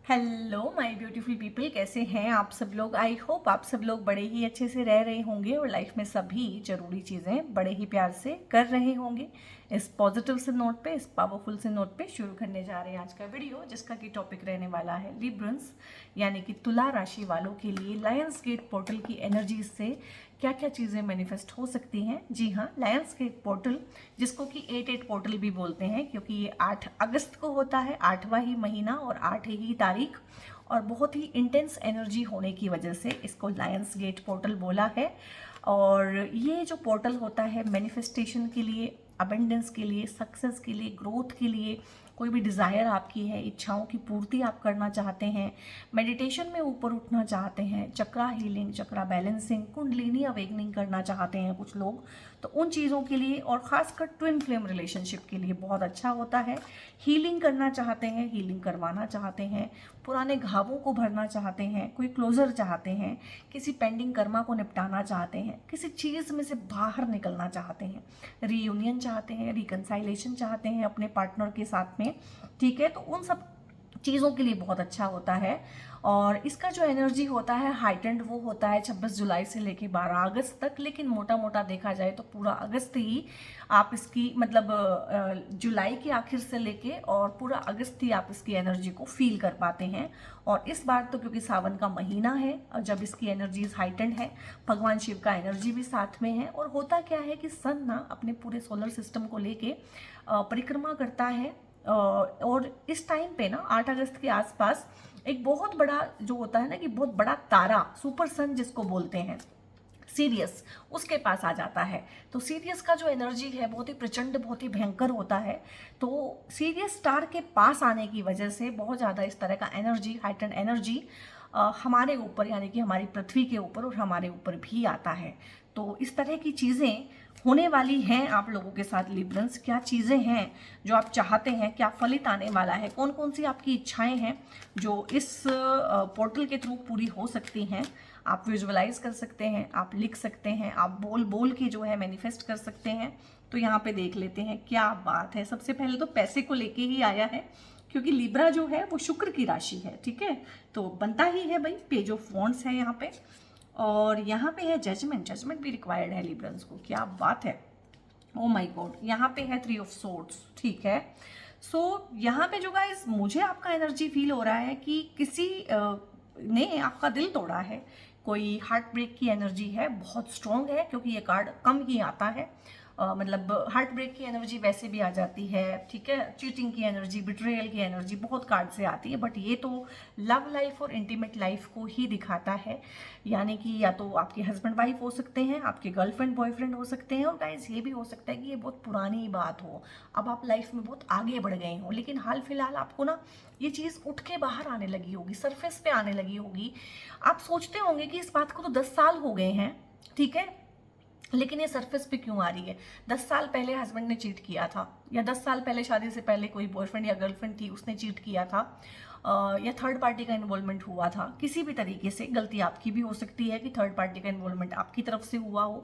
Hello my beautiful people, कैसे हैं आप सब लोग। आई होप आप सब लोग बड़े ही अच्छे से रह रहे होंगे और लाइफ में सभी जरूरी चीज़ें बड़े ही प्यार से कर रहे होंगे। इस पॉजिटिव से नोट पे, इस पावरफुल से नोट पे शुरू करने जा रहे हैं आज का वीडियो, जिसका की टॉपिक रहने वाला है लिब्रंस, यानी कि तुला राशि वालों के लिए लायंस गेट पोर्टल की एनर्जी से क्या क्या चीज़ें मैनिफेस्ट हो सकती हैं। जी हाँ, लायंस गेट पोर्टल, जिसको कि 8-8 पोर्टल भी बोलते हैं, क्योंकि ये 8 अगस्त को होता है, 8वां ही महीना और 8 ही तारीख, और बहुत ही इंटेंस एनर्जी होने की वजह से इसको लायंस गेट पोर्टल बोला है। और ये जो पोर्टल होता है मैनिफेस्टेशन के लिए, अबेंडेंस के लिए, सक्सेस के लिए, ग्रोथ के लिए, कोई भी डिज़ायर आपकी है, इच्छाओं की पूर्ति आप करना चाहते हैं, मेडिटेशन में ऊपर उठना चाहते हैं, चक्रा हीलिंग, चक्रा बैलेंसिंग, कुंडलिनी अवेकनिंग करना चाहते हैं कुछ लोग, तो उन चीज़ों के लिए, और ख़ासकर ट्विन फ्लेम रिलेशनशिप के लिए बहुत अच्छा होता है। हीलिंग करना चाहते हैं, हीलिंग करवाना चाहते हैं, पुराने घावों को भरना चाहते हैं, कोई क्लोजर चाहते हैं, किसी पेंडिंग कर्मा को निपटाना चाहते हैं, किसी चीज़ में से बाहर निकलना चाहते हैं, रीयूनियन चाहते हैं, रिकंसाइलेशन चाहते हैं अपने पार्टनर के साथ में, ठीक है, तो उन सब चीज़ों के लिए बहुत अच्छा होता है। और इसका जो एनर्जी होता है हाइटेंड, वो होता है 26 जुलाई से लेके 12 अगस्त तक, लेकिन मोटा मोटा देखा जाए तो पूरा अगस्त ही आप इसकी, मतलब जुलाई के आखिर से लेके और पूरा अगस्त ही आप इसकी एनर्जी को फील कर पाते हैं। और इस बार तो क्योंकि सावन का महीना है और जब इसकी एनर्जीज हाइटेंड है, भगवान शिव का एनर्जी भी साथ में है, और होता क्या है कि सन ना अपने पूरे सोलर सिस्टम को लेके परिक्रमा करता है। और इस टाइम पे ना 8 अगस्त के आसपास एक बहुत बड़ा जो होता है ना, कि बहुत बड़ा तारा, सुपर सन जिसको बोलते हैं, सीरियस, उसके पास आ जाता है। तो सीरियस का जो एनर्जी है बहुत ही प्रचंड, बहुत ही भयंकर होता है। तो सीरियस स्टार के पास आने की वजह से बहुत ज़्यादा इस तरह का एनर्जी, हाइटेंड एनर्जी हमारे ऊपर, यानी कि हमारी पृथ्वी के ऊपर और हमारे ऊपर भी आता है। तो इस तरह की चीज़ें होने वाली हैं आप लोगों के साथ लिब्रंस। क्या चीज़ें हैं जो आप चाहते हैं, क्या फलित आने वाला है, कौन कौन सी आपकी इच्छाएं हैं जो इस पोर्टल के थ्रू पूरी हो सकती हैं। आप विजुअलाइज कर सकते हैं, आप लिख सकते हैं, आप बोल बोल के जो है मैनिफेस्ट कर सकते हैं। तो यहाँ पे देख लेते हैं क्या बात है। सबसे पहले तो पैसे को लेके ही आया है, क्योंकि लिब्रा जो है वो शुक्र की राशि है, ठीक है, तो बनता ही है भाई। पेज ऑफ वॉन्ड्स है यहाँ पे, और यहाँ पे है जजमेंट, जजमेंट भी रिक्वायर्ड है लिब्रंस को, क्या बात है। ओ माय गॉड, यहाँ पे है 3 ऑफ सोर्ड्स, ठीक है। सो यहाँ पे जो गाइस मुझे आपका एनर्जी फील हो रहा है कि किसी ने आपका दिल तोड़ा है, कोई हार्ट ब्रेक की एनर्जी है, बहुत स्ट्रॉन्ग है, क्योंकि ये कार्ड कम ही आता है। मतलब हार्ट ब्रेक की एनर्जी वैसे भी आ जाती है, ठीक है, चीटिंग की एनर्जी, बिट्रेयल की एनर्जी बहुत कार्ड से आती है, बट ये तो लव लाइफ और इंटीमेट लाइफ को ही दिखाता है। यानी कि या तो आपके हस्बैंड वाइफ हो सकते हैं, आपके गर्लफ्रेंड बॉयफ्रेंड हो सकते हैं, और गाइस ये भी हो सकता है कि ये बहुत पुरानी बात हो, अब आप लाइफ में बहुत आगे बढ़ गए हो, लेकिन हाल फिलहाल आपको ना ये चीज़ उठ के बाहर आने लगी होगी, सरफेस पे आने लगी होगी। आप सोचते होंगे कि इस बात को तो 10 साल हो गए हैं, ठीक है, लेकिन ये सरफेस पे क्यों आ रही है। 10 साल पहले हस्बैंड ने चीट किया था, या 10 साल पहले शादी से पहले कोई बॉयफ्रेंड या गर्लफ्रेंड थी, उसने चीट किया था, या थर्ड पार्टी का इन्वॉल्वमेंट हुआ था, किसी भी तरीके से। गलती आपकी भी हो सकती है कि थर्ड पार्टी का इन्वॉल्वमेंट आपकी तरफ से हुआ हो,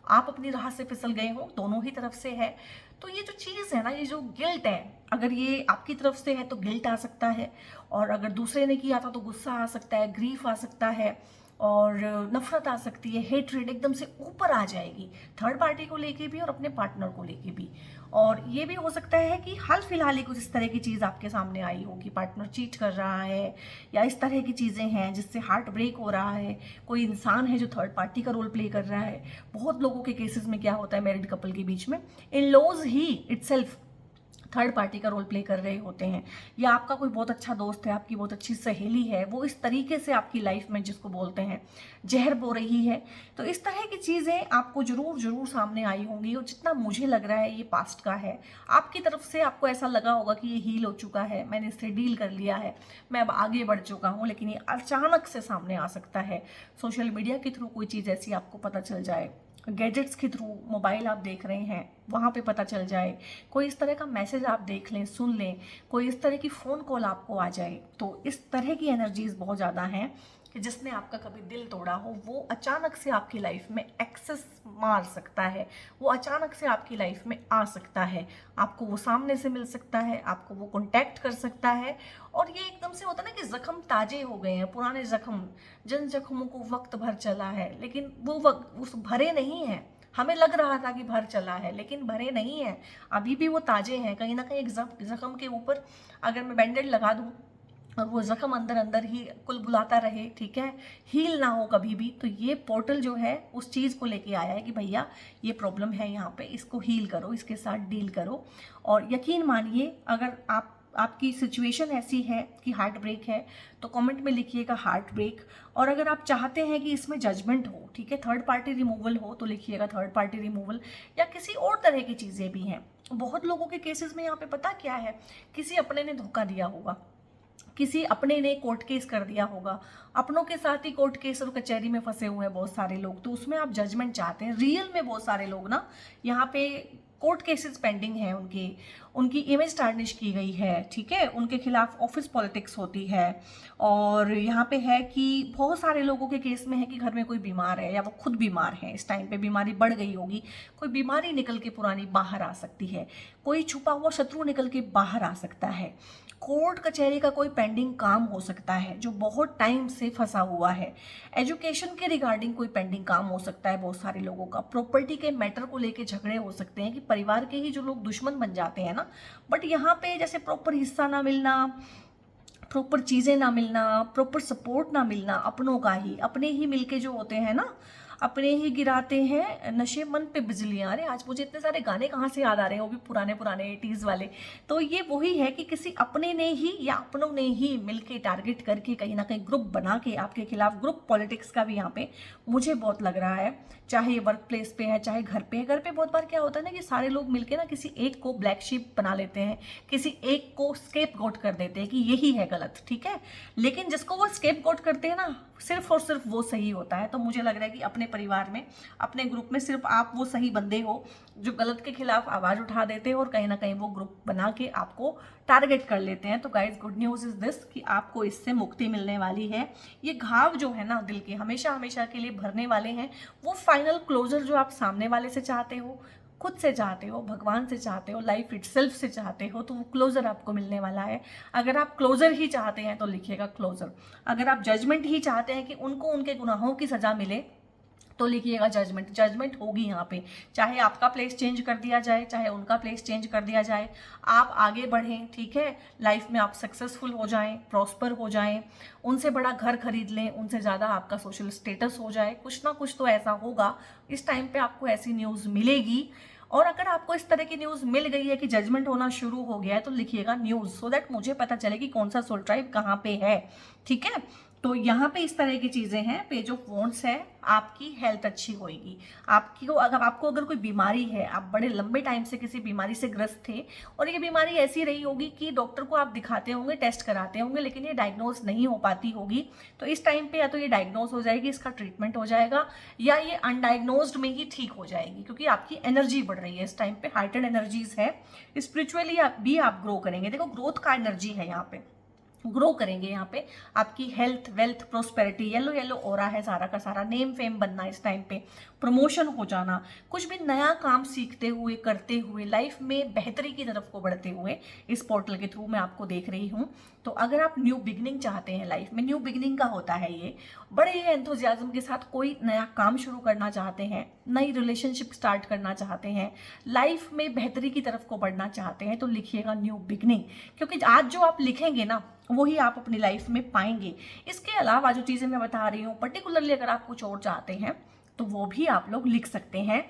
आप अपनी राह से फिसल गए हो, दोनों ही तरफ से है। तो ये जो चीज़ है ना, ये जो गिल्ट है, अगर ये आपकी तरफ से है तो गिल्ट आ सकता है, और अगर दूसरे ने किया था तो गुस्सा आ सकता है, ग्रीफ आ सकता है, और नफरत आ सकती है, हेट्रेड एकदम से ऊपर आ जाएगी, थर्ड पार्टी को लेके भी और अपने पार्टनर को लेके भी। और ये भी हो सकता है कि हाल फिलहाल ही कुछ इस तरह की चीज़ आपके सामने आई हो कि पार्टनर चीट कर रहा है, या इस तरह की चीज़ें हैं जिससे हार्ट ब्रेक हो रहा है, कोई इंसान है जो थर्ड पार्टी का रोल प्ले कर रहा है। बहुत लोगों के केसेस में क्या होता है, मैरिड कपल के बीच में इन लॉज ही इटसेल्फ थर्ड पार्टी का रोल प्ले कर रहे होते हैं, या आपका कोई बहुत अच्छा दोस्त है, आपकी बहुत अच्छी सहेली है, वो इस तरीके से आपकी लाइफ में, जिसको बोलते हैं जहर बो रही है। तो इस तरह की चीज़ें आपको जरूर जरूर सामने आई होंगी, और जितना मुझे लग रहा है ये पास्ट का है। आपकी तरफ से आपको ऐसा लगा होगा कि ये हील हो चुका है, मैंने इससे डील कर लिया है, मैं अब आगे बढ़ चुका हूँ, लेकिन ये अचानक से सामने आ सकता है। सोशल मीडिया के थ्रू कोई चीज़ ऐसी आपको पता चल जाए, गैजेट्स के थ्रू, मोबाइल आप देख रहे हैं, वहाँ पे पता चल जाए, कोई इस तरह का मैसेज आप देख लें, सुन लें, कोई इस तरह की फ़ोन कॉल आपको आ जाए, तो इस तरह की एनर्जीज बहुत ज़्यादा हैं कि जिसने आपका कभी दिल तोड़ा हो वो अचानक से आपकी लाइफ में एक्सेस मार सकता है, वो अचानक से आपकी लाइफ में आ सकता है, आपको वो सामने से मिल सकता है, आपको वो कांटेक्ट कर सकता है। और ये एकदम से होता है ना कि जख्म ताजे हो गए हैं, पुराने जख्म, जिन जख्मों को वक्त भर चला है लेकिन वो वक्त उस भरे नहीं है। हमें लग रहा था कि भर चला है लेकिन भरे नहीं है, अभी भी वो ताजे हैं। कहीं ना कहीं एक जख्म के ऊपर अगर मैं बैंडेड लगा दूं और वो जख्म अंदर अंदर ही कुलबुलाता रहे, ठीक है, हील ना हो कभी भी, तो ये पोर्टल जो है उस चीज़ को लेके आया है कि भैया ये प्रॉब्लम है यहाँ पे, इसको हील करो, इसके साथ डील करो। और यकीन मानिए अगर आपकी सिचुएशन ऐसी है कि हार्ट ब्रेक है तो कमेंट में लिखिएगा हार्ट ब्रेक। और अगर आप चाहते हैं कि इसमें जजमेंट हो, ठीक है, थर्ड पार्टी रिमूवल हो, तो लिखिएगा थर्ड पार्टी रिमूवल, या किसी और तरह की चीज़ें भी हैं। बहुत लोगों के केसेस में यहाँ पे पता क्या है, किसी अपने ने धोखा दिया होगा, किसी अपने ने कोर्ट केस कर दिया होगा, अपनों के साथ ही कोर्ट केस और कचहरी में फंसे हुए हैं बहुत सारे लोग, तो उसमें आप जजमेंट चाहते हैं। रियल में बहुत सारे लोग ना यहाँ पे कोर्ट केसेस पेंडिंग है, उनकी इमेज टार्निश की गई है, ठीक है, उनके खिलाफ ऑफिस पॉलिटिक्स होती है। और यहाँ पे है कि बहुत सारे लोगों के केस में है कि घर में कोई बीमार है या वो खुद बीमार है, इस टाइम पे बीमारी बढ़ गई होगी, कोई बीमारी निकल के पुरानी बाहर आ सकती है, कोई छुपा हुआ शत्रु निकल के बाहर आ सकता है, कोर्ट कचहरी का कोई पेंडिंग काम हो सकता है जो बहुत टाइम से फंसा हुआ है, एजुकेशन के रिगार्डिंग कोई पेंडिंग काम हो सकता है बहुत सारे लोगों का, प्रॉपर्टी के मैटर को लेके झगड़े हो सकते हैं कि परिवार के ही जो लोग दुश्मन बन जाते हैं ना। बट यहाँ पे जैसे प्रॉपर हिस्सा ना मिलना, प्रॉपर चीज़ें ना मिलना, प्रॉपर सपोर्ट ना मिलना, अपनों का ही, अपने ही मिलके जो होते हैं ना, अपने ही गिराते हैं नशे मन पे बिजलियां। अरे आज मुझे इतने सारे गाने कहाँ से याद आ रहे हैं, वो भी पुराने पुराने 80s वाले। तो ये वही है कि किसी अपने ने ही या अपनों ने ही मिलके टारगेट करके कहीं ना कहीं ग्रुप बना के आपके खिलाफ, ग्रुप पॉलिटिक्स का भी यहाँ पे मुझे बहुत लग रहा है, चाहे ये वर्क प्लेस पे है चाहे घर पे है। घर पे बहुत बार क्या होता है ना कि सारे लोग मिलके ना किसी एक को ब्लैक शीप बना लेते हैं, किसी एक को स्केप गोट कर देते हैं कि यही है गलत, ठीक है, लेकिन जिसको वो स्केप गोट करते हैं ना सिर्फ और सिर्फ वो सही होता है। तो मुझे लग रहा है कि अपने परिवार में, अपने ग्रुप में सिर्फ आप वो सही बंदे हो जो गलत के खिलाफ आवाज उठा देते हैं और कहीं ना कहीं वो ग्रुप बना के आपको टारगेट कर लेते हैं। तो guys good news is this कि आपको इससे मुक्ति मिलने वाली है। ये घाव जो है ना दिल के हमेशा हमेशा के लिए भरने वाले हैं। वो फाइनल क्लोजर जो आप सामने वाले से चाहते हो, खुद से चाहते हो, भगवान से चाहते हो, लाइफ इटसेल्फ से चाहते हो, तो वो क्लोजर आपको मिलने वाला है। अगर आप क्लोजर ही चाहते हैं तो लिखिएगा क्लोजर। अगर आप जजमेंट ही चाहते हैं कि उनको उनके गुनाहों की सजा मिले तो लिखिएगा जजमेंट। जजमेंट होगी यहाँ पे, चाहे आपका प्लेस चेंज कर दिया जाए, चाहे उनका प्लेस चेंज कर दिया जाए, आप आगे बढ़ें, ठीक है, लाइफ में आप सक्सेसफुल हो जाएं, प्रॉस्पर हो जाएं, उनसे बड़ा घर खरीद लें, उनसे ज़्यादा आपका सोशल स्टेटस हो जाए, कुछ ना कुछ तो ऐसा होगा। इस टाइम पे आपको ऐसी न्यूज़ मिलेगी। और अगर आपको इस तरह की न्यूज़ मिल गई है कि जजमेंट होना शुरू हो गया है तो लिखिएगा न्यूज़, सो दैट मुझे पता चले कि कौन सा सोल ट्राइब कहाँ पे है, ठीक है। तो यहाँ पे इस तरह की चीज़ें हैं। पेज ऑफ वॉन्ड्स है, आपकी हेल्थ अच्छी होएगी। आपको अगर कोई बीमारी है, आप बड़े लंबे टाइम से किसी बीमारी से ग्रस्त थे और ये बीमारी ऐसी रही होगी कि डॉक्टर को आप दिखाते होंगे, टेस्ट कराते होंगे, लेकिन ये डायग्नोज नहीं हो पाती होगी, तो इस टाइम पे या तो ये डायग्नोज हो जाएगी, इसका ट्रीटमेंट हो जाएगा, या ये अनडायग्नोज्ड में ही ठीक हो जाएगी, क्योंकि आपकी एनर्जी बढ़ रही है इस टाइम पे, हाइटेड एनर्जीज है। स्पिरिचुअली भी आप ग्रो करेंगे। देखो ग्रोथ का एनर्जी है यहाँ पे, ग्रो करेंगे यहाँ पे। आपकी health, wealth, prosperity, yellow yellow aura है सारा का सारा, नेम फेम बनना इस टाइम पे, प्रमोशन हो जाना, कुछ भी नया काम सीखते हुए, करते हुए, लाइफ में बेहतरी की तरफ को बढ़ते हुए इस पोर्टल के थ्रू मैं आपको देख रही हूँ। तो अगर आप न्यू बिगनिंग चाहते हैं, लाइफ में न्यू बिगनिंग का होता है ये, बड़े ही एंथुजियाज्म के साथ कोई नया काम शुरू करना चाहते हैं, नई रिलेशनशिप स्टार्ट करना चाहते हैं, लाइफ में बेहतरी की तरफ को बढ़ना चाहते हैं, तो लिखिएगा न्यू बिगनिंग, क्योंकि आज जो आप लिखेंगे ना वही आप अपनी लाइफ में पाएंगे। इसके अलावा जो चीज़ें मैं बता रही हूँ, पर्टिकुलरली अगर आप कुछ और चाहते हैं तो वो भी आप लोग लिख सकते हैं।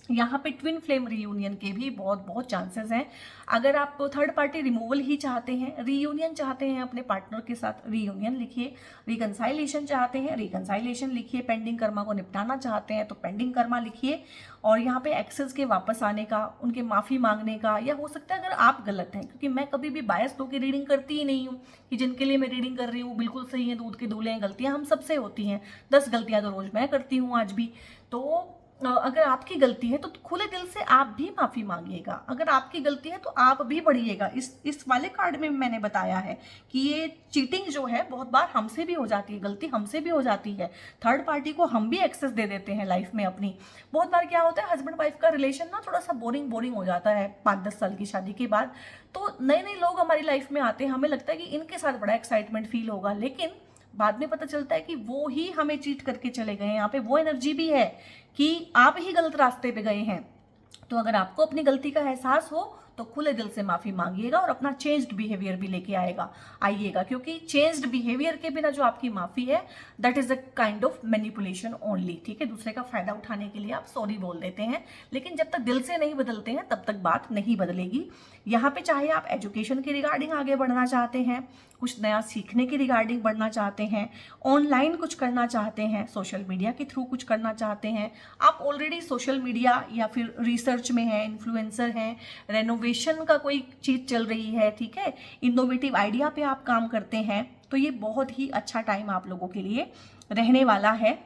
यहाँ पे ट्विन फ्लेम रीयूनियन के भी बहुत बहुत चांसेस हैं। अगर आप थर्ड पार्टी रिमूवल ही चाहते हैं, रीयूनियन चाहते हैं अपने पार्टनर के साथ, रीयूनियन लिखिए। रिकंसाइलेशन चाहते हैं, रिकंसाइलेशन लिखिए। पेंडिंग कर्मा को निपटाना चाहते हैं तो पेंडिंग कर्मा लिखिए। और यहाँ पे एक्सेस के वापस आने का, उनके माफ़ी मांगने का, या हो सकता है अगर आप गलत हैं, क्योंकि मैं कभी भी बायस होकर रीडिंग करती ही नहीं हूँ कि जिनके लिए मैं रीडिंग कर रही हूँ बिल्कुल सही है, दूध के दूल्हे हैं। गलतियाँ हम सबसे होती हैं, 10 गलतियाँ तो रोज़ मैं करती हूँ आज भी। तो अगर आपकी गलती है तो खुले दिल से आप भी माफ़ी मांगिएगा। अगर आपकी गलती है तो आप भी बढ़िएगा। इस वाले कार्ड में मैंने बताया है कि ये चीटिंग जो है बहुत बार हमसे भी हो जाती है, गलती हमसे भी हो जाती है। थर्ड पार्टी को हम भी एक्सेस दे देते हैं लाइफ में अपनी। बहुत बार क्या होता है, हस्बैंड वाइफ का रिलेशन ना थोड़ा सा बोरिंग हो जाता है 5-10 साल की शादी के बाद। तो नए नए लोग हमारी लाइफ में आते हैं, हमें लगता है कि इनके साथ बड़ा एक्साइटमेंट फील होगा, लेकिन बाद में पता चलता है कि वो ही हमें चीट करके चले गए हैं। यहाँ पे वो एनर्जी भी है कि आप ही गलत रास्ते पे गए हैं। तो अगर आपको अपनी गलती का एहसास हो तो खुले दिल से माफी मांगिएगा और अपना चेंज्ड बिहेवियर भी लेके आइएगा, क्योंकि चेंज्ड बिहेवियर के बिना जो आपकी माफी है that is a kind of manipulation only. ठीक है, दूसरे का फायदा उठाने के लिए आप सॉरी बोल देते हैं, लेकिन जब तक दिल से नहीं बदलते हैं तब तक बात नहीं बदलेगी। यहाँ पे चाहे आप एजुकेशन के रिगार्डिंग आगे बढ़ना चाहते हैं, कुछ नया सीखने के रिगार्डिंग बढ़ना चाहते हैं, ऑनलाइन कुछ करना चाहते हैं, सोशल मीडिया के थ्रू कुछ करना चाहते हैं, आप ऑलरेडी सोशल मीडिया या फिर रिसर्च में हैं, इन्फ्लुएंसर हैं, रेनोवेशन का कोई चीज़ चल रही है, ठीक है, इनोवेटिव आइडिया पे आप काम करते हैं, तो ये बहुत ही अच्छा टाइम आप लोगों के लिए रहने वाला है।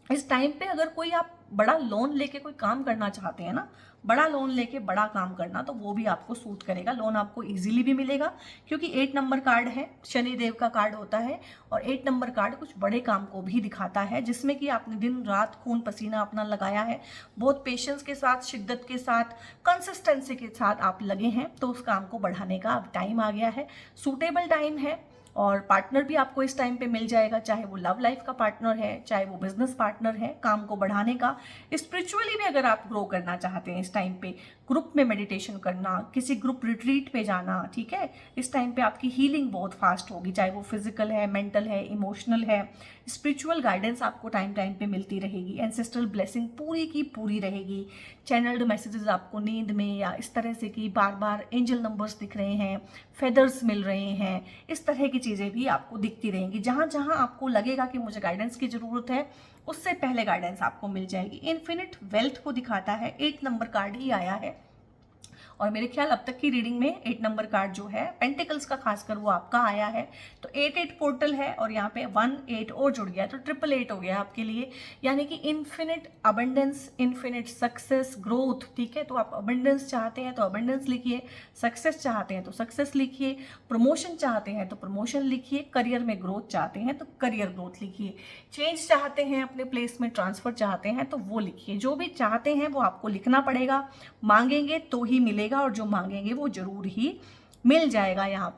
इस टाइम पे अगर कोई आप बड़ा लोन लेके कोई काम करना चाहते हैं ना, बड़ा लोन लेके बड़ा काम करना, तो वो भी आपको सूट करेगा। लोन आपको इजीली भी मिलेगा, क्योंकि 8 नंबर कार्ड है, शनि देव का कार्ड होता है, और 8 नंबर कार्ड कुछ बड़े काम को भी दिखाता है, जिसमें कि आपने दिन रात खून पसीना अपना लगाया है, बहुत पेशेंस के साथ, शिद्दत के साथ, कंसिस्टेंसी के साथ आप लगे हैं, तो उस काम को बढ़ाने का अब टाइम आ गया है, सूटेबल टाइम है। और पार्टनर भी आपको इस टाइम पे मिल जाएगा, चाहे वो लव लाइफ का पार्टनर है, चाहे वो बिजनेस पार्टनर है, काम को बढ़ाने का। स्पिरिचुअली भी अगर आप ग्रो करना चाहते हैं इस टाइम पे, ग्रुप में मेडिटेशन करना, किसी ग्रुप रिट्रीट पे जाना, ठीक है, इस टाइम पे आपकी हीलिंग बहुत फास्ट होगी, चाहे वो फिजिकल है, मेंटल है, इमोशनल है। स्पिरिचुअल गाइडेंस आपको टाइम टाइम पे मिलती रहेगी, एंसेस्ट्रल ब्लेसिंग पूरी की पूरी रहेगी, चैनल्ड मैसेजेस आपको नींद में या इस तरह से कि बार बार एंजल नंबर्स दिख रहे हैं, फेदर्स मिल रहे हैं, इस तरह की चीज़ें भी आपको दिखती रहेंगी। जहाँ जहाँ आपको लगेगा कि मुझे गाइडेंस की ज़रूरत है, उससे पहले गाइडेंस आपको मिल जाएगी। इन्फिनिट वेल्थ को दिखाता है, 8 नंबर कार्ड ही आया है, और मेरे ख्याल अब तक की रीडिंग में 8 नंबर कार्ड जो है पेंटिकल्स का खासकर वो आपका आया है। तो 8 पोर्टल है, और यहाँ पे 1 8 और जुड़ गया, तो 8 हो गया आपके लिए, यानी कि infinite abundance, infinite success, growth. ठीक है, तो आप अबंडेंस चाहते हैं तो अबंडेंस लिखिए, सक्सेस चाहते हैं तो सक्सेस लिखिए, प्रमोशन चाहते हैं तो प्रमोशन लिखिए, करियर में ग्रोथ चाहते हैं तो करियर ग्रोथ लिखिए, चेंज चाहते हैं, अपने प्लेस में ट्रांसफर चाहते हैं तो वो लिखिए। जो भी चाहते हैं वो आपको लिखना पड़ेगा, मांगेंगे तो ही मिलेगा, और जो मांगेंगे वो जरूर ही मिल जाएगा। यहाँ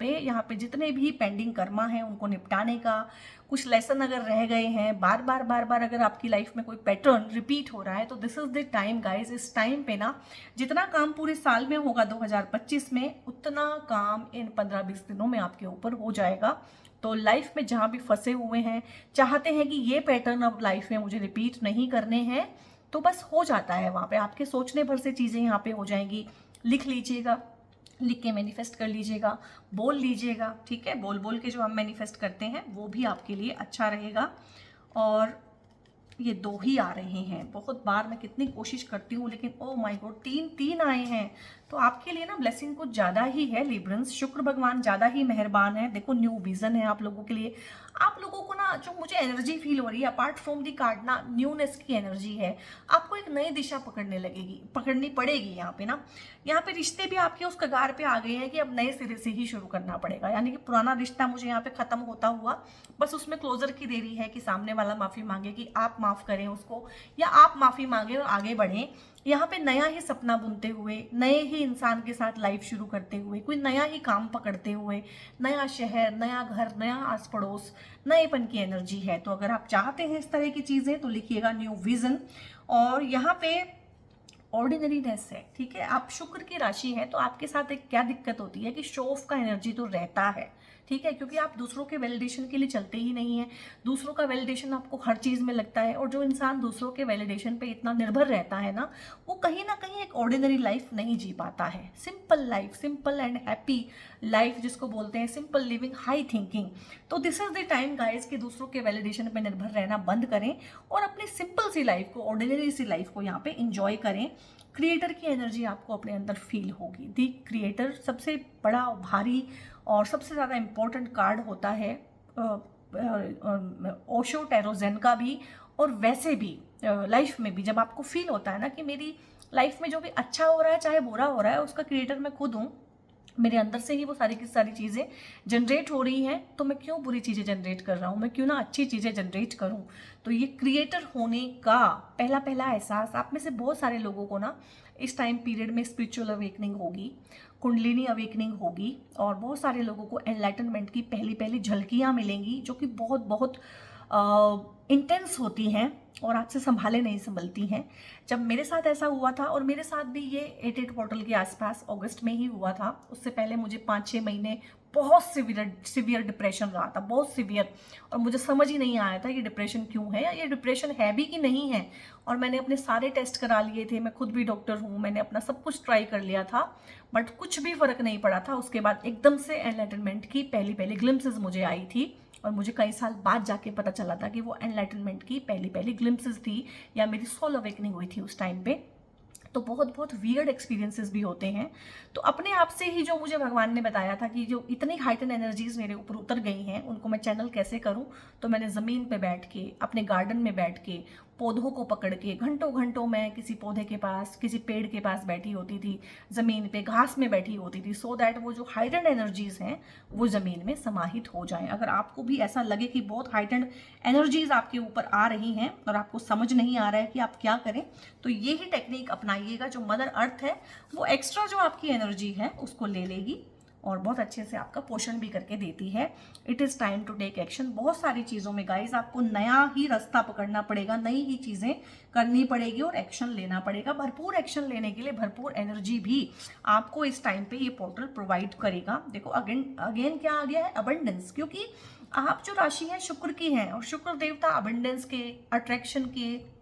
पे जितने भी पेंडिंग कर्मा हैं उनको निपटाने का, कुछ लेसन अगर रह गए हैं, बार बार अगर आपकी लाइफ में कोई पैटर्न रिपीट हो रहा है, तो this is the time guys. इस टाइम पे ना जितना काम पूरे साल में होगा 2025 में, उतना काम इन 15-20 दिनों में आपके ऊपर हो जाएगा। तो लाइफ में जहाँ भी फंसे हुए हैं, चाहते हैं कि ये पैटर्न अब लाइफ में मुझे रिपीट नहीं करने हैं, तो बस हो जाता है। वहाँ पे आपके सोचने भर से चीज़ें यहाँ पे हो जाएंगी। लिख लीजिएगा, लिख के मैनिफेस्ट कर लीजिएगा, बोल लीजिएगा, ठीक है, बोल बोल के जो हम मैनिफेस्ट करते हैं वो भी आपके लिए अच्छा रहेगा। और ये 2 ही आ रहे हैं, बहुत बार मैं कितनी कोशिश करती हूँ, लेकिन ओ माय गॉड 3 आए हैं। तो आपके लिए ना ब्लेसिंग कुछ ज़्यादा ही है लिब्रंस, शुक्र भगवान ज़्यादा ही मेहरबान है। देखो न्यू विजन है आप लोगों के लिए। आप लोगों को ना जो मुझे एनर्जी फील हो रही है, अपार्ट फ्रॉम दी कार्ड ना, न्यूनेस की एनर्जी है। आपको एक नई दिशा पकड़नी पड़ेगी यहाँ पे रिश्ते भी आपके उस कगार पे आ गए हैं कि अब नए सिरे से ही शुरू करना पड़ेगा, यानी कि पुराना रिश्ता मुझे यहाँ पे खत्म होता हुआ बस उसमें क्लोजर की देरी है, कि सामने वाला माफी मांगे, कि आप माफ करें उसको, या आप माफी मांगे और आगे बढ़ें। यहाँ पे नया ही सपना बुनते हुए, नए ही इंसान के साथ लाइफ शुरू करते हुए, कोई नया ही काम पकड़ते हुए, नया शहर, नया घर, नया आस पड़ोस, नएपन की एनर्जी है। तो अगर आप चाहते हैं इस तरह की चीजें तो लिखिएगा न्यू विजन। और यहाँ पे ऑर्डिनरीनेस है, ठीक है, आप शुक्र की राशि है, तो आपके साथ एक क्या दिक्कत होती है कि शो ऑफ का एनर्जी तो रहता है, ठीक है, क्योंकि आप दूसरों के वैलिडेशन के लिए चलते ही नहीं है। दूसरों का वैलिडेशन आपको हर चीज़ में लगता है, और जो इंसान दूसरों के वैलिडेशन पे इतना निर्भर रहता है ना कहीं ना कहीं एक ऑर्डिनरी लाइफ नहीं जी पाता है। Simple life, simple and happy life जिसको बोलते हैं, सिंपल लिविंग, हाई थिंकिंग। तो this is the time guys कि दूसरों के वैलिडेशन पे निर्भर रहना बंद करें और अपनी सिंपल सी लाइफ को, ऑर्डिनरी सी लाइफ को यहाँ पे इंजॉय करें। क्रिएटर की एनर्जी आपको अपने अंदर फील होगी। दी क्रिएटर सबसे बड़ा, भारी और सबसे ज़्यादा इम्पोर्टेंट कार्ड होता है ओशो टैरो ज़ेन का भी, और वैसे भी लाइफ में भी जब आपको फील होता है ना कि मेरी लाइफ में जो भी अच्छा हो रहा है चाहे बुरा हो रहा है उसका क्रिएटर मैं खुद हूँ, मेरे अंदर से ही वो सारी की सारी चीज़ें जनरेट हो रही हैं, तो मैं क्यों बुरी चीज़ें जनरेट कर रहा हूँ, मैं क्यों ना अच्छी चीज़ें जनरेट करूँ। तो ये क्रिएटर होने का पहला पहला एहसास आप में से बहुत सारे लोगों को ना इस टाइम पीरियड में स्पिरिचुअल अवेकनिंग होगी, कुंडलिनी अवेकनिंग होगी, और बहुत सारे लोगों को एनलाइटनमेंट की पहली पहली झलकियाँ मिलेंगी जो कि बहुत बहुत इंटेंस होती हैं और आपसे संभाले नहीं संभलती हैं। जब मेरे साथ ऐसा हुआ था, और मेरे साथ भी ये 88 पोर्टल के आसपास अगस्त में ही हुआ था, उससे पहले मुझे 5-6 महीने बहुत सिवियर डिप्रेशन रहा था, बहुत सिवियर, और मुझे समझ ही नहीं आया था ये डिप्रेशन क्यों है या ये डिप्रेशन है भी कि नहीं है। और मैंने अपने सारे टेस्ट करा लिए थे, मैं खुद भी डॉक्टर हूँ, मैंने अपना सब कुछ ट्राई कर लिया था, बट कुछ भी फर्क नहीं पड़ा था। उसके बाद एकदम से एनलाइटनमेंट की पहली पहली ग्लिम्पसेस मुझे आई थी, और मुझे कई साल बाद जाके पता चला था कि वो एनलाइटनमेंट की पहली पहली ग्लिम्पसेस थी, या मेरी सोल अवेकनिंग हुई थी उस टाइम पे। तो बहुत बहुत वियर्ड एक्सपीरियंसेस भी होते हैं। तो अपने आप से ही जो मुझे भगवान ने बताया था कि जो इतनी हाइटन एनर्जीज मेरे ऊपर उतर गई हैं उनको मैं चैनल कैसे करूं, तो मैंने ज़मीन पे बैठ के, अपने गार्डन में बैठ के, पौधों को पकड़ के घंटों घंटों मैं किसी पौधे के पास, किसी पेड़ के पास बैठी होती थी, ज़मीन पे घास में बैठी होती थी, सो दैट वो जो हाइटन एनर्जीज हैं वो ज़मीन में समाहित हो जाएं। अगर आपको भी ऐसा लगे कि बहुत हाइटन एनर्जीज आपके ऊपर आ रही हैं और आपको समझ नहीं आ रहा है कि आप क्या करें, तो ये ही टेक्निक अपनाइएगा। जो मदर अर्थ है वो एक्स्ट्रा जो आपकी एनर्जी है उसको ले लेगी और बहुत अच्छे से आपका पोषण भी करके देती है। It is time to take action. बहुत सारी चीज़ों में गाइज आपको नया ही रास्ता पकड़ना पड़ेगा, नई ही चीज़ें करनी पड़ेगी और एक्शन लेना पड़ेगा। भरपूर एक्शन लेने के लिए भरपूर एनर्जी भी आपको इस टाइम पे ये पोर्टल प्रोवाइड करेगा। देखो अगेन क्या आ गया है, अबंडेंस, क्योंकि आप जो राशि है शुक्र की है, और शुक्र देवता अबंडेंस के, अट्रैक्शन के,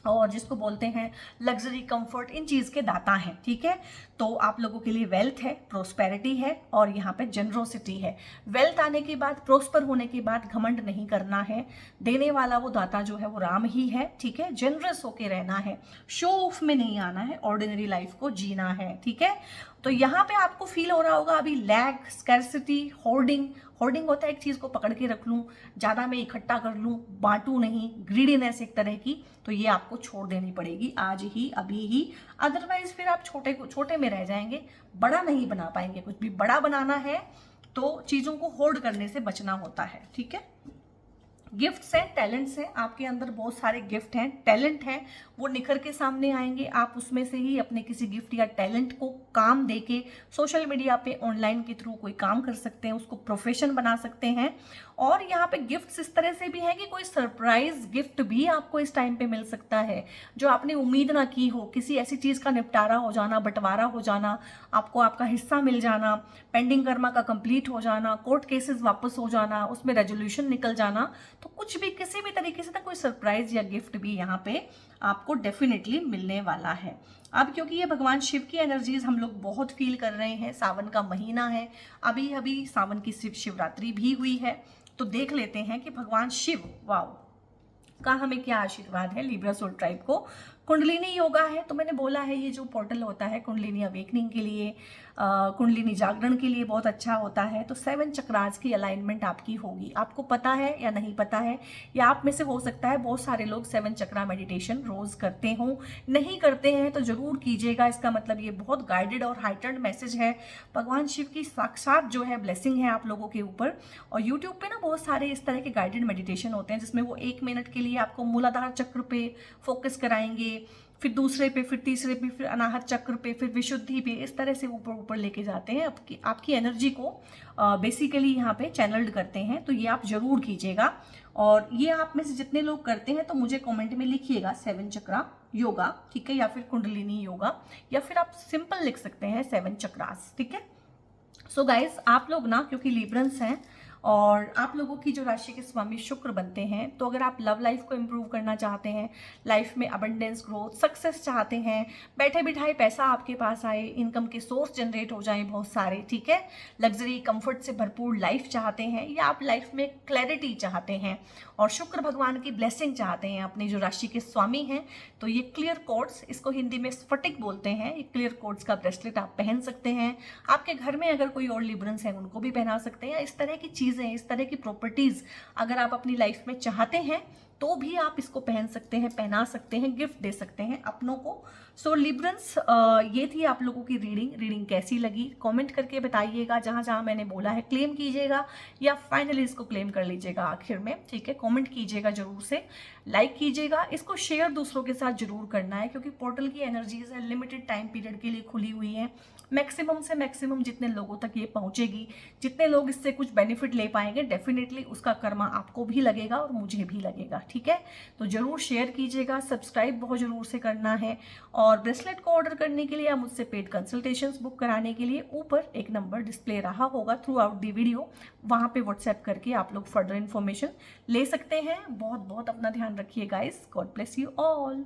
और जिसको बोलते हैं लग्जरी, कंफर्ट, इन चीज़ के दाता हैं। ठीक है, तो आप लोगों के लिए वेल्थ है, प्रोस्पेरिटी है, और यहाँ पे जनरोसिटी है। वेल्थ आने के बाद, प्रोस्पर होने के बाद घमंड नहीं करना है। देने वाला वो दाता जो है वो राम ही है। ठीक है, जनरस होके रहना है, शो ऑफ में नहीं आना है, ऑर्डिनरी लाइफ को जीना है। ठीक है, तो यहाँ पे आपको फील हो रहा होगा अभी लैक, स्कैर्सिटी, होर्डिंग। होर्डिंग होता है एक चीज़ को पकड़ के रख लूँ, ज़्यादा मैं इकट्ठा कर लूँ, बांटूँ नहीं, ग्रीडीनेस एक तरह की, तो ये आपको छोड़ देनी पड़ेगी आज ही, अभी ही। अदरवाइज फिर आप छोटे में रह जाएंगे, बड़ा नहीं बना पाएंगे। कुछ भी बड़ा बनाना है तो चीज़ों को होल्ड करने से बचना होता है। ठीक है, गिफ्ट्स हैं, टैलेंट्स हैं, आपके अंदर बहुत सारे गिफ्ट हैं, टैलेंट हैं, वो निखर के सामने आएंगे। आप उसमें से ही अपने किसी गिफ्ट या टैलेंट को काम देके सोशल मीडिया पे, ऑनलाइन के थ्रू कोई काम कर सकते हैं, उसको प्रोफेशन बना सकते हैं। और यहाँ पे गिफ्ट्स इस तरह से भी है कि कोई सरप्राइज गिफ्ट भी आपको इस टाइम पे मिल सकता है जो आपने उम्मीद ना की हो। किसी ऐसी चीज़ का निपटारा हो जाना, बंटवारा हो जाना, आपको आपका हिस्सा मिल जाना, पेंडिंग कर्मा का कंप्लीट हो जाना, कोर्ट केसेस वापस हो जाना, उसमें रेजोल्यूशन निकल जाना। तो कुछ भी किसी भी तरीके से ना कोई सरप्राइज या गिफ्ट भी यहाँ पे आपको डेफिनेटली मिलने वाला है। अब क्योंकि ये भगवान शिव की एनर्जीज हम लोग बहुत फील कर रहे हैं, सावन का महीना है, अभी अभी सावन की शिवरात्रि भी हुई है, तो देख लेते हैं कि भगवान शिव वाओ का हमें क्या आशीर्वाद है लिब्रा सोल ट्राइब को। कुंडलिनी योगा है, तो मैंने बोला है ये जो पोर्टल होता है कुंडलिनी अवेकनिंग के लिए, कुंडलिनी जागरण के लिए बहुत अच्छा होता है। तो 7 चक्रास की अलाइनमेंट आपकी होगी। आपको पता है या नहीं पता है, या आप में से हो सकता है बहुत सारे लोग 7 चक्रा मेडिटेशन रोज करते हों, नहीं करते हैं तो जरूर कीजिएगा। इसका मतलब ये बहुत गाइडेड और हाइटन्ड मैसेज है, भगवान शिव की साक्षात जो है ब्लेसिंग है आप लोगों के ऊपर। और यूट्यूब पे ना बहुत सारे इस तरह के गाइडेड मेडिटेशन होते हैं जिसमें वो 1 मिनट के लिए आपको मूलाधार चक्र पे फोकस कराएंगे, फिर दूसरे पे, फिर तीसरे पे, फिर अनाहत चक्र पे, फिर विशुद्धि पे, इस तरह से ऊपर ऊपर लेके जाते हैं, आपकी एनर्जी को बेसिकली यहाँ पे चैनल्ड करते हैं। तो ये आप जरूर कीजिएगा। और ये आप में से जितने लोग करते हैं तो मुझे कमेंट में लिखिएगा 7 चक्रा योगा, ठीक है, या फिर कुंडलिनी योगा, या फिर आप सिंपल लिख सकते हैं 7 चक्रास। ठीक है, सो गाइज आप लोग ना क्योंकि लिब्रंस हैं और आप लोगों की जो राशि के स्वामी शुक्र बनते हैं, तो अगर आप लव लाइफ को इम्प्रूव करना चाहते हैं, लाइफ में अबंडेंस, ग्रोथ, सक्सेस चाहते हैं, बैठे बिठाए पैसा आपके पास आए, इनकम के सोर्स जनरेट हो जाएं बहुत सारे, ठीक है, लग्जरी कंफर्ट से भरपूर लाइफ चाहते हैं, या आप लाइफ में क्लैरिटी चाहते हैं और शुक्र भगवान की ब्लेसिंग चाहते हैं अपनी जो राशि के स्वामी हैं, तो ये क्लियर कोड्स, इसको हिंदी में स्फटिक बोलते हैं, ये क्लियर कोड्स का ब्रेसलेट आप पहन सकते हैं। आपके घर में अगर कोई और लिब्रंस हैं उनको भी पहना सकते हैं। इस तरह की चीज़ें, इस तरह की प्रॉपर्टीज़ अगर आप अपनी लाइफ में चाहते हैं तो भी आप इसको पहन सकते हैं, पहना सकते हैं, गिफ्ट दे सकते हैं अपनों को। सो लिब्रंस, ये थी आप लोगों की रीडिंग कैसी लगी कमेंट करके बताइएगा। जहाँ जहाँ मैंने बोला है क्लेम कीजिएगा या फाइनली इसको क्लेम कर लीजिएगा आखिर में, ठीक है। कमेंट कीजिएगा जरूर से, लाइक कीजिएगा, इसको शेयर दूसरों के साथ जरूर करना है, क्योंकि पोर्टल की एनर्जीज है, लिमिटेड टाइम पीरियड के लिए खुली हुई है। मैक्सिमम से मैक्सिमम जितने लोगों तक ये पहुंचेगी, जितने लोग इससे कुछ बेनिफिट ले पाएंगे, डेफिनेटली उसका कर्मा आपको भी लगेगा और मुझे भी लगेगा, ठीक है। तो जरूर शेयर कीजिएगा, सब्सक्राइब बहुत जरूर से करना है। और ब्रेसलेट को ऑर्डर करने के लिए या मुझसे पेड कंसल्टेशंस बुक कराने के लिए ऊपर एक नंबर डिस्प्ले रहा होगा थ्रू आउट दी वीडियो, वहां पे व्हाट्सएप करके आप लोग फर्दर इन्फॉर्मेशन ले सकते हैं। बहुत बहुत अपना ध्यान रखिए guys, God bless you all.